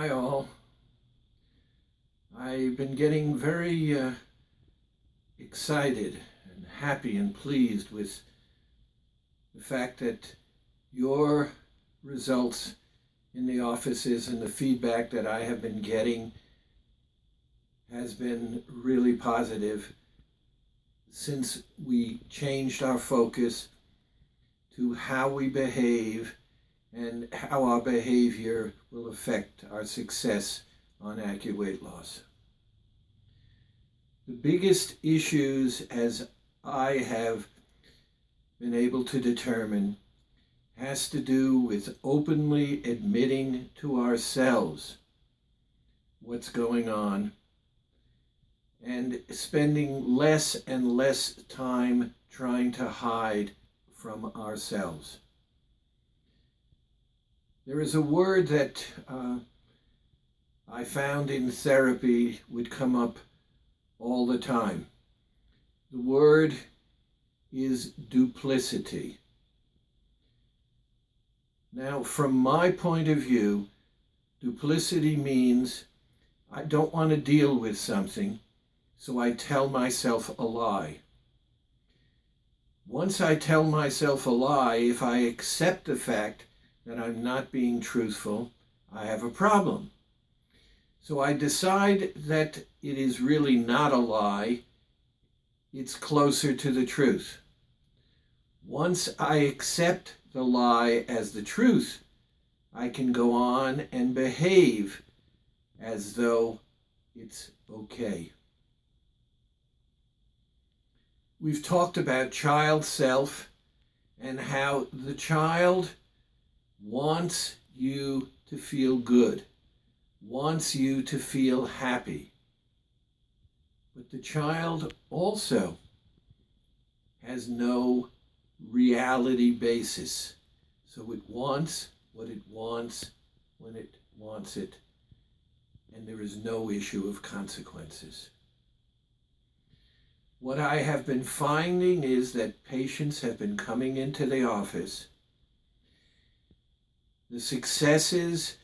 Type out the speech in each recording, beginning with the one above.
Hi, all. I've been getting very excited and happy and pleased with the fact that your results in the offices and the feedback that I have been getting has been really positive since we changed our focus to how we behave and how our behavior will affect our success on accurate weight loss. The biggest issues, as I have been able to determine, has to do with openly admitting to ourselves what's going on and spending less and less time trying to hide from ourselves. There is a word that I found in therapy would come up all the time. The word is duplicity. Now, from my point of view, duplicity means I don't want to deal with something, so I tell myself a lie. Once I tell myself a lie, if I accept the fact that I'm not being truthful, I have a problem. So I decide that it is really not a lie, it's closer to the truth. Once I accept the lie as the truth, I can go on and behave as though it's okay. We've talked about child self and how the child wants you to feel good, wants you to feel happy. But the child also has no reality basis. So it wants what it wants when it wants it, and there is no issue of consequences. What I have been finding is that patients have been coming into the office. The successes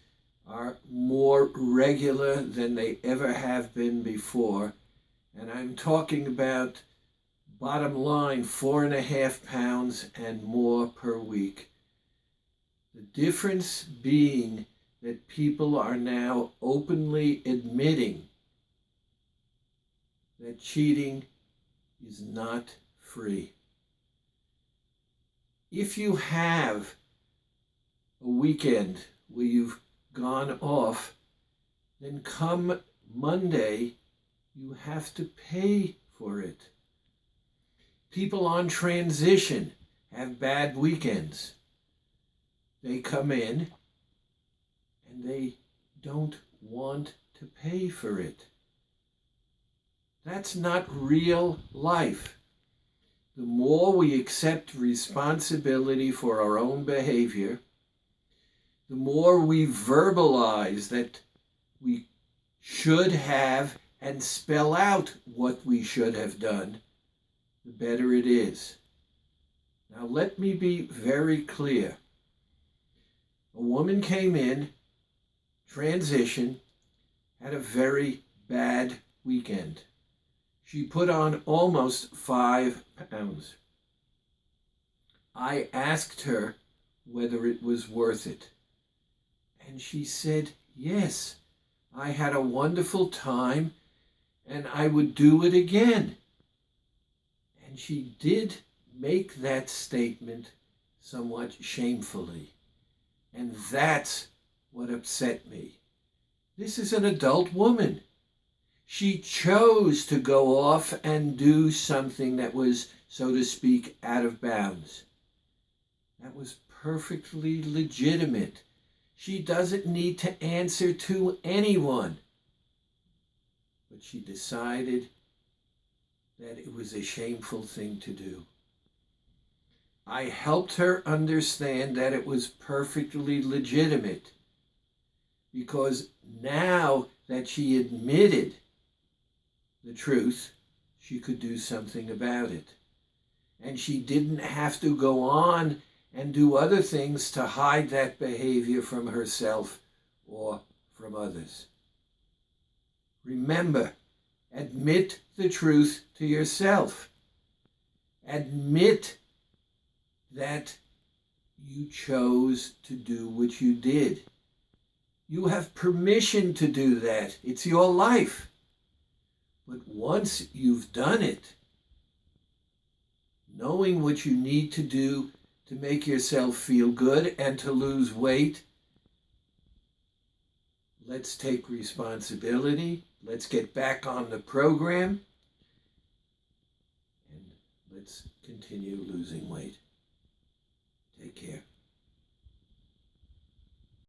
are more regular than they ever have been before. And I'm talking about, bottom line, 4.5 pounds and more per week. The difference being that people are now openly admitting that cheating is not free. If you have a weekend where you've gone off, then come Monday, you have to pay for it. People on transition have bad weekends. They come in and they don't want to pay for it. That's not real life. The more we accept responsibility for our own behavior, the more we verbalize that we should have and spell out what we should have done, the better it is. Now let me be very clear. A woman came in, transition, had a very bad weekend. She put on almost 5 pounds. I asked her whether it was worth it. And she said, yes, I had a wonderful time and I would do it again. And she did make that statement somewhat shamefully. And that's what upset me. This is an adult woman. She chose to go off and do something that was, so to speak, out of bounds. That was perfectly legitimate. She doesn't need to answer to anyone. But she decided that it was a shameful thing to do. I helped her understand that it was perfectly legitimate, because now that she admitted the truth, she could do something about it. And she didn't have to go on and do other things to hide that behavior from herself or from others. Remember, admit the truth to yourself. Admit that you chose to do what you did. You have permission to do that. It's your life. But once you've done it, knowing what you need to do to make yourself feel good and to lose weight, let's take responsibility. Let's get back on the program. And let's continue losing weight. Take care.